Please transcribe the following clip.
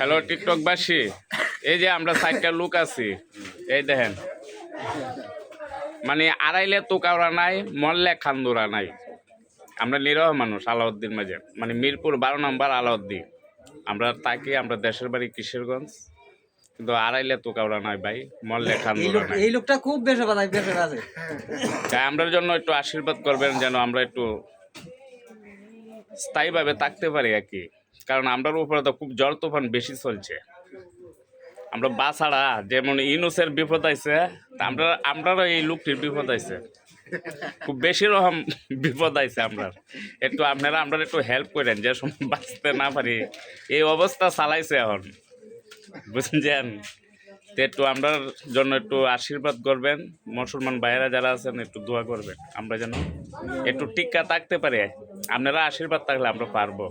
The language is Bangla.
হ্যালো টিকটকবাসী, এই যে আমরা 4টা লোক আছি, এই দেখেন মানে আড়াইলে তো কাউরা নাই, মরলে খান্দুরা নাই। আমরা নিরহ মানুষ আলাউদ্দিন মাঝে, মানে মিরপুর 12 নম্বর আলাউদ্দিন। আমরা তাকে আমরা দেশের বাড়ি কিশোরগঞ্জ, কিন্তু আড়াইলে তো কাউরা নাই ভাই, মরলে খান্দুরা নাই। এই লোকটা খুব বেশি আছে। তাই আমরার জন্য একটু আশীর্বাদ করবেন যেন আমরা একটু স্থায়ীভাবে থাকতে পারি আর কি। কারণ আমরার উপরে তো খুব ঝড় তুফান বেশি চলছে। আমরা বাছাড়া যেমন ইউনুসের বিপদ আইছে, আমরারও এই লোকটির বিপদ আইছে, খুব বেশি রকম বিপদ আইছে। আমরা একটু হেল্প করেন, যে সময় বাঁচতে না পারি এই অবস্থা চালাইছে এখন, বুঝছেন? তো একটু আমরার জন্য একটু আশীর্বাদ করবেন, মুসলমান ভাইয়েরা যারা আছেন একটু দোয়া করবেন, আমরা যেন একটু টিক্কা থাকতে পারি। আপনারা আশীর্বাদ থাকলে আমরা পারবো।